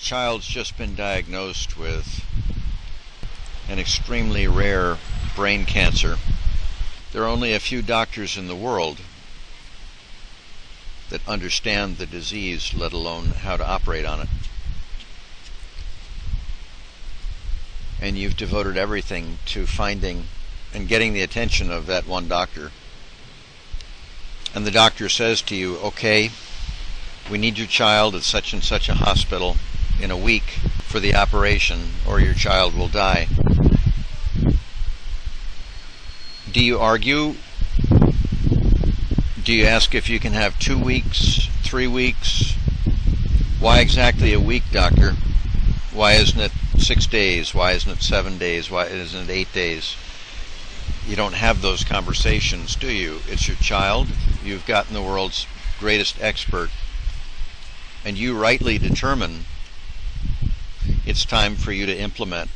child's just been diagnosed with an extremely rare brain cancer. There are only a few doctors in the world that understand the disease, let alone how to operate on it. And you've devoted everything to finding and getting the attention of that one doctor. And the doctor says to you, okay, we need your child at such and such a hospital in a week for the operation, or your child will die. Do you argue? Do you ask if you can have 2 weeks, 3 weeks? Why exactly a week, doctor? Why isn't it 6 days? Why isn't it 7 days? Why isn't it 8 days? You don't have those conversations, do you? It's your child. You've gotten the world's greatest expert, and you rightly determine it's time for you to implement,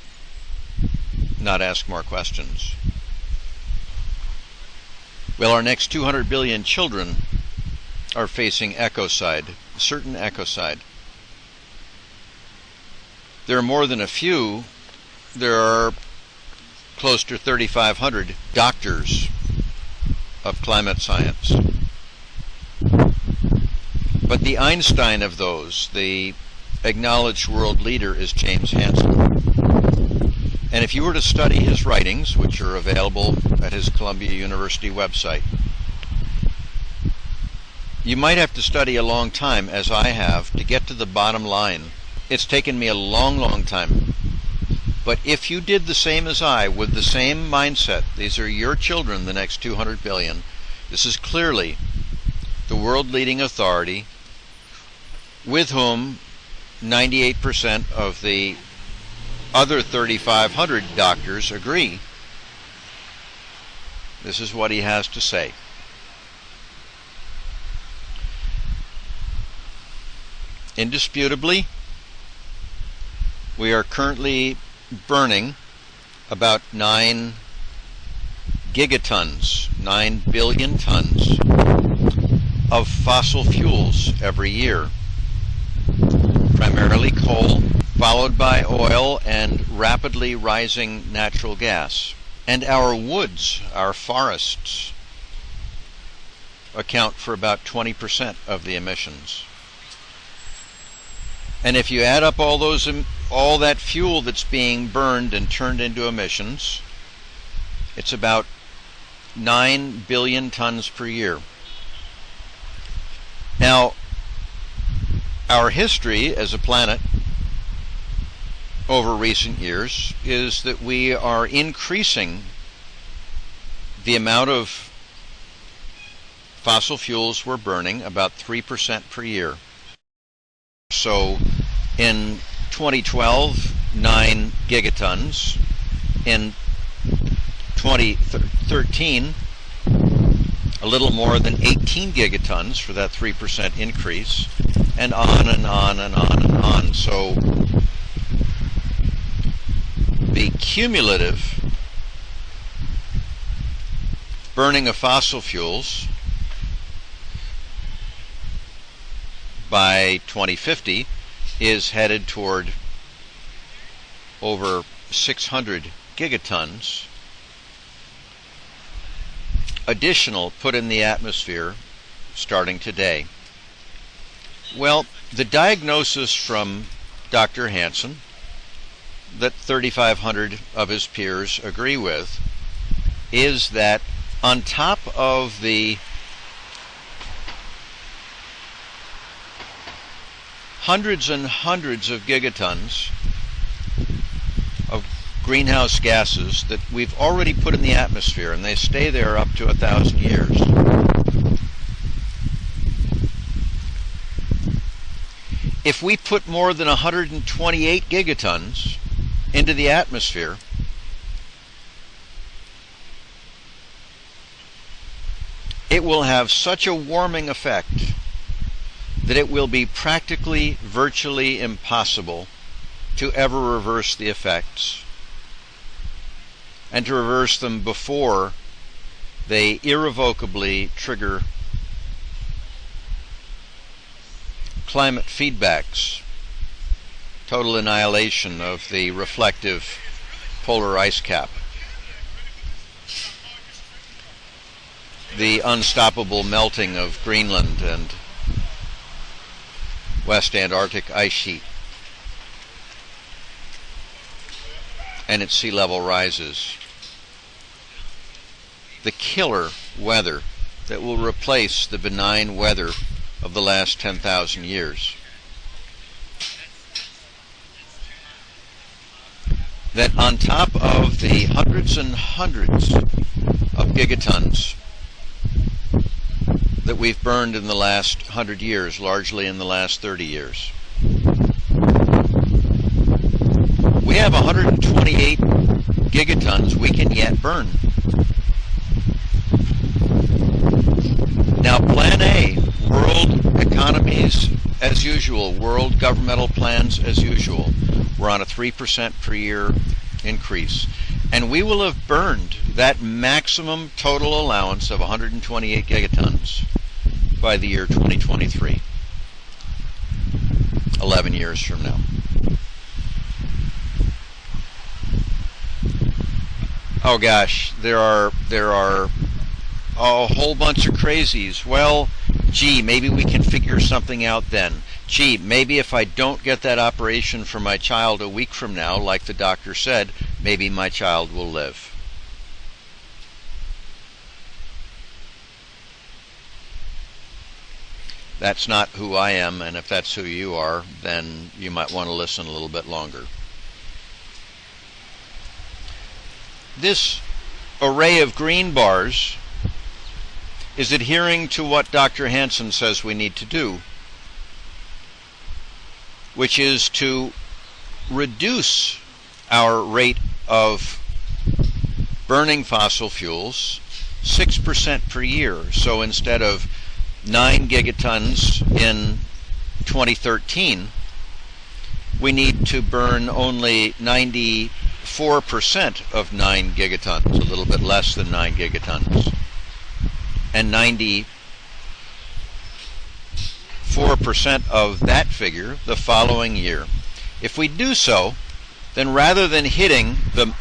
not ask more questions. Well, our next 200 billion children are facing ecocide, certain ecocide. There are more than a few. There are close to 3,500 doctors of climate science. But the Einstein of those, the acknowledged world leader, is James Hansen. And if you were to study his writings, which are available at his Columbia University website, you might have to study a long time, as I have, to get to the bottom line. It's taken me a long, long time. But if you did the same as I, with the same mindset, these are your children, the next 200 billion, this is clearly the world-leading authority with whom 98% of the other 3,500 doctors agree. This is what he has to say. Indisputably, we are currently burning about 9 gigatons, 9 billion tons of fossil fuels every year. Primarily coal, followed by oil and rapidly rising natural gas. And our woods, our forests, account for about 20% of the emissions. And if you add up all that fuel that's being burned and turned into emissions, it's about 9 billion tons per year. Now, our history as a planet over recent years is that we are increasing the amount of fossil fuels we're burning about 3% per year. So in 2012, 9 gigatons. In 2013, a little more than 18 gigatons for that 3% increase, and on and on and on and on. So the cumulative burning of fossil fuels by 2050 is headed toward over 600 gigatons additional put in the atmosphere starting today. Well, the diagnosis from Dr. Hansen that 3,500 of his peers agree with is that on top of the hundreds and hundreds of gigatons of greenhouse gases that we've already put in the atmosphere, and they stay there up to 1,000 years. If we put more than 128 gigatons into the atmosphere, it will have such a warming effect that it will be practically, virtually impossible to ever reverse the effects, and to reverse them before they irrevocably trigger climate feedbacks total annihilation of the reflective polar ice cap, the unstoppable melting of Greenland and West Antarctic ice sheet, and its sea level rises. The killer weather that will replace the benign weather of the last 10,000 years. That on top of the hundreds and hundreds of gigatons that we've burned in the last 100 years, largely in the last 30 years, we have 128 gigatons we can yet burn. Now, Plan A, world economies as usual, world governmental plans as usual. We're on a 3% per year increase. And we will have burned that maximum total allowance of 128 gigatons by the year 2023. 11 years from now. Oh gosh, there are a whole bunch of crazies. Well, gee, maybe we can figure something out then. Gee, maybe if I don't get that operation for my child a week from now, like the doctor said, maybe my child will live. That's not who I am, and if that's who you are, then you might want to listen a little bit longer. This array of green bars is adhering to what Dr. Hansen says we need to do, which is to reduce our rate of burning fossil fuels 6% per year. So instead of 9 gigatons in 2013, we need to burn only 94% of 9 gigatons, a little bit less than 9 gigatons, and 94% of that figure the following year. If we do so, then rather than hitting the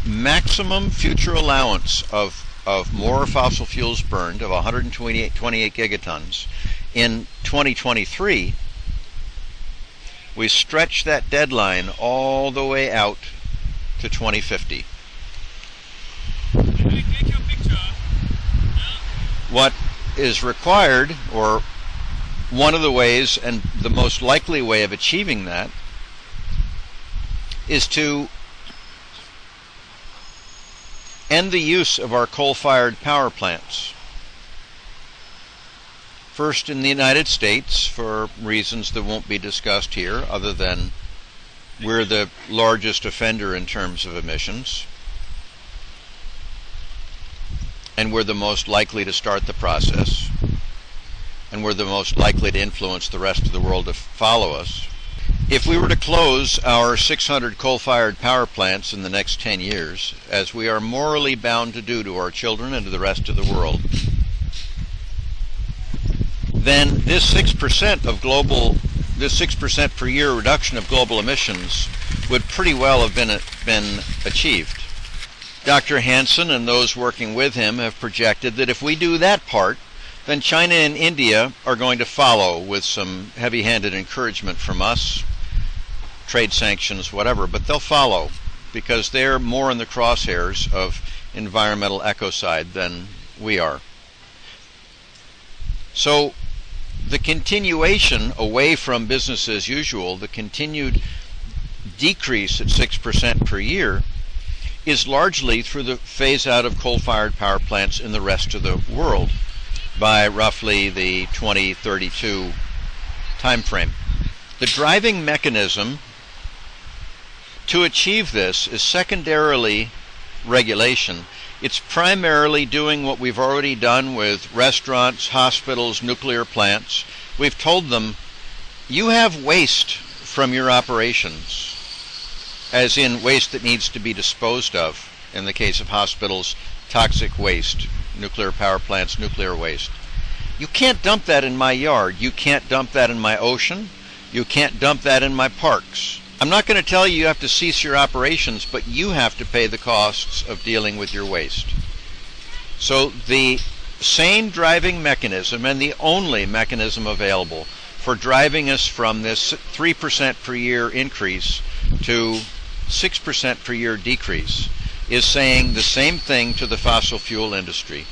maximum future allowance of more fossil fuels burned of 128 gigatons in 2023, we stretch that deadline all the way out to 2050. What is required, or one of the ways and the most likely way of achieving that, is to end the use of our coal-fired power plants. First in the United States, for reasons that won't be discussed here, other than we're the largest offender in terms of emissions, and we're the most likely to start the process, and we're the most likely to influence the rest of the world to follow us. If we were to close our 600 coal-fired power plants in the next 10 years, as we are morally bound to do to our children and to the rest of the world, then this 6% per year reduction of global emissions would pretty well have been achieved. Dr. Hansen and those working with him have projected that if we do that part, then China and India are going to follow with some heavy-handed encouragement from us, trade sanctions, whatever, but they'll follow because they're more in the crosshairs of environmental ecocide than we are. So the continuation away from business as usual, the continued decrease at 6% per year, is largely through the phase out of coal-fired power plants in the rest of the world by roughly the 2032 time frame. The driving mechanism to achieve this is secondarily regulation. It's primarily doing what we've already done with restaurants, hospitals, nuclear plants. We've told them, you have waste from your operations, as in waste that needs to be disposed of. In the case of hospitals, toxic waste, nuclear power plants, nuclear waste. You can't dump that in my yard. You can't dump that in my ocean. You can't dump that in my parks. I'm not going to tell you have to cease your operations, but you have to pay the costs of dealing with your waste. So the sane driving mechanism, and the only mechanism available for driving us from this 3% per year increase to 6% per year decrease, is saying the same thing to the fossil fuel industry.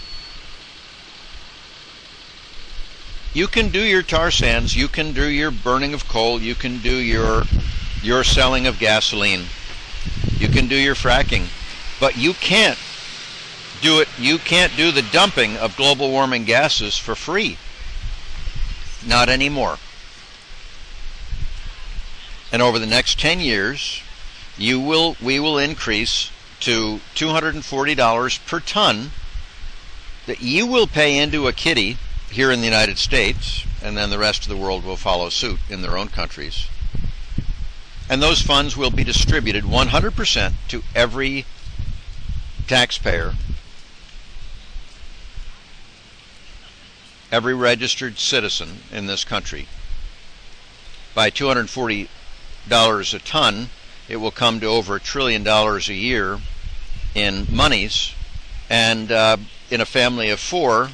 You can do your tar sands, you can do your burning of coal, you can do your selling of gasoline, you can do your fracking, but you can't do it. You can't do the dumping of global warming gases for free. Not anymore. And over the next 10 years, we will increase to $240 per ton that you will pay into a kitty here in the United States, and then the rest of the world will follow suit in their own countries. And those funds will be distributed 100% to every taxpayer, every registered citizen in this country. By $240 a ton, it will come to over $1 trillion a year in monies, and in a family of four,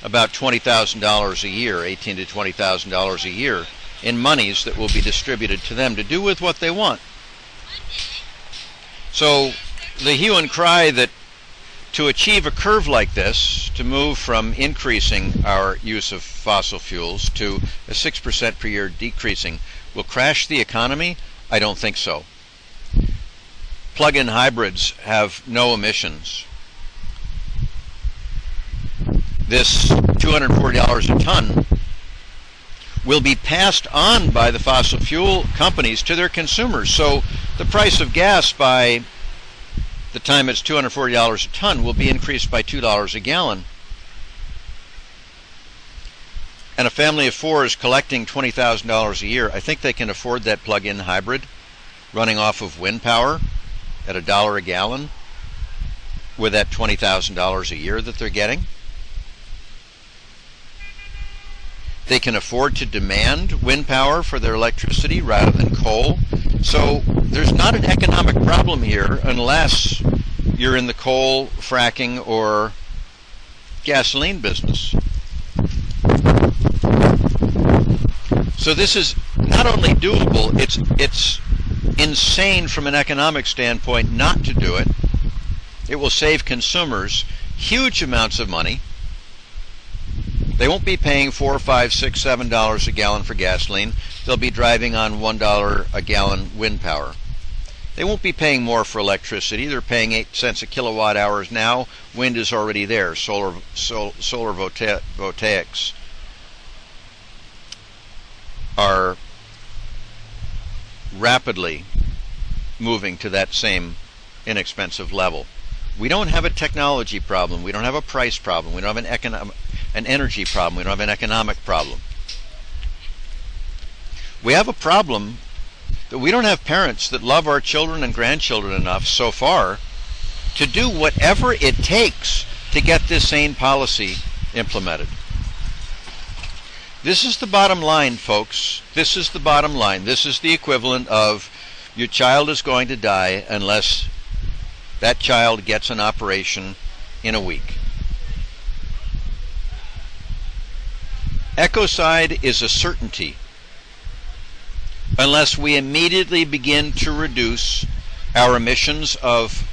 about $20,000 a year, $18,000 to $20,000 a year in monies that will be distributed to them to do with what they want. So the hue and cry that to achieve a curve like this, to move from increasing our use of fossil fuels to a 6% per year decreasing, will crash the economy? I don't think so. Plug-in hybrids have no emissions. This $240 a ton will be passed on by the fossil fuel companies to their consumers. So the price of gas by the time it's $240 a ton will be increased by $2 a gallon. And a family of four is collecting $20,000 a year. I think they can afford that plug-in hybrid running off of wind power at $1 a gallon with that $20,000 a year that they're getting. They can afford to demand wind power for their electricity rather than coal. So there's not an economic problem here unless you're in the coal, fracking, or gasoline business. So this is not only doable, it's insane from an economic standpoint not to do it. It will save consumers huge amounts of money. They won't be paying $4, $5, $6, $7 a gallon for gasoline. They'll be driving on $1 a gallon wind power. They won't be paying more for electricity. They're paying 8 cents a kilowatt hours now. Wind is already there. Solar voltaics are rapidly moving to that same inexpensive level. We don't have a technology problem. We don't have a price problem. We don't have an energy problem. We don't have an economic problem. We have a problem that we don't have parents that love our children and grandchildren enough so far to do whatever it takes to get this sane policy implemented. This is the bottom line, folks. This is the bottom line. This is the equivalent of your child is going to die unless that child gets an operation in a week. ECOCIDE is a certainty unless we immediately begin to reduce our emissions of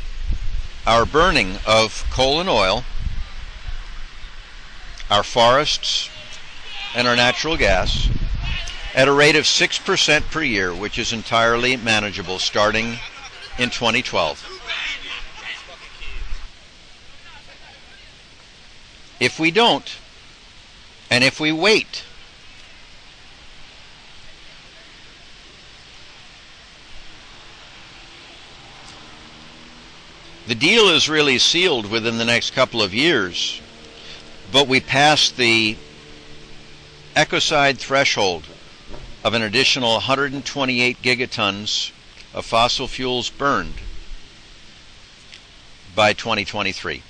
our burning of coal and oil, our forests, and our natural gas at a rate of 6% per year, which is entirely manageable starting in 2012. If we don't, and if we wait, the deal is really sealed within the next couple of years, but we pass the ECOCIDE threshold of an additional 128 gigatons of fossil fuels burned by 2023.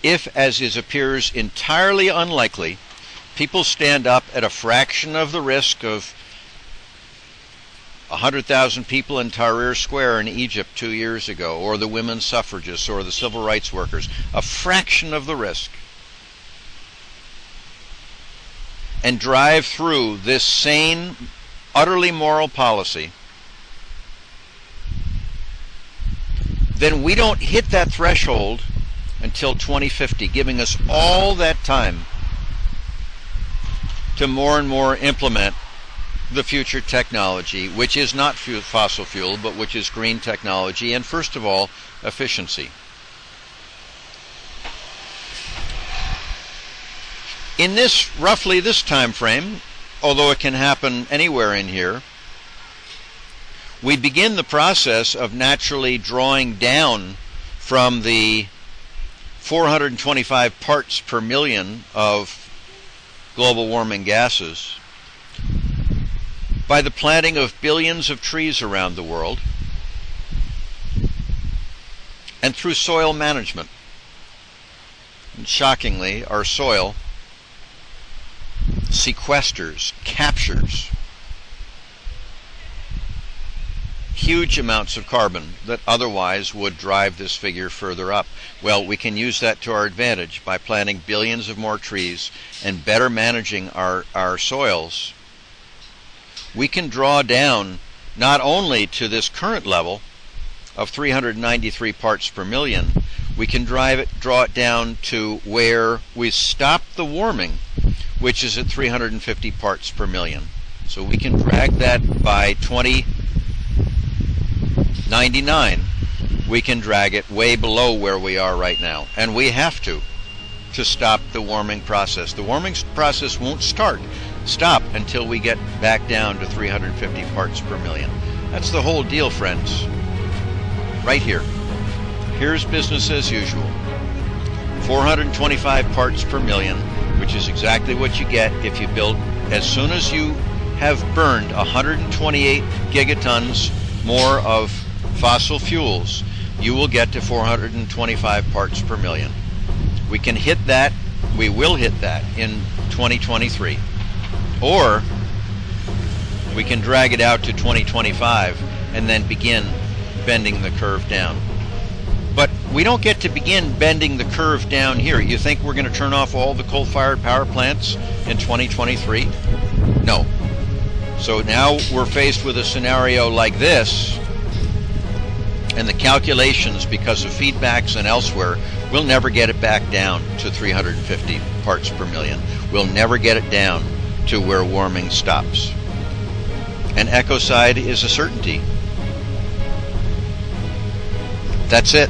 If, as appears entirely unlikely, people stand up at a fraction of the risk of 100,000 people in Tahrir Square in Egypt 2 years ago, or the women's suffragists, or the civil rights workers, a fraction of the risk, and drive through this sane, utterly moral policy, then we don't hit that threshold until 2050, giving us all that time to more and more implement the future technology, which is not fossil fuel, but which is green technology, and first of all, efficiency. In roughly this time frame, although it can happen anywhere in here, we begin the process of naturally drawing down from the 425 parts per million of global warming gases by the planting of billions of trees around the world and through soil management. And shockingly, our soil sequesters, captures huge amounts of carbon that otherwise would drive this figure further up. Well, we can use that to our advantage by planting billions of more trees and better managing our soils. We can draw down not only to this current level of 393 parts per million, we can draw it down to where we stop the warming, which is at 350 parts per million. So we can drag that by 2099. We can drag it way below where we are right now. And we have to stop the warming process. The warming process won't stop until we get back down to 350 parts per million. That's the whole deal, friends. Right here. Here's business as usual. 425 parts per million, which is exactly what you get if you build, as soon as you have burned 128 gigatons more of fossil fuels, you will get to 425 parts per million. We can hit that, we will hit that in 2023. Or we can drag it out to 2025 and then begin bending the curve down. But we don't get to begin bending the curve down here. You think we're going to turn off all the coal-fired power plants in 2023? No. So now we're faced with a scenario like this, and the calculations, because of feedbacks and elsewhere, we'll never get it back down to 350 parts per million. We'll never get it down to where warming stops. And ecocide is a certainty. That's it.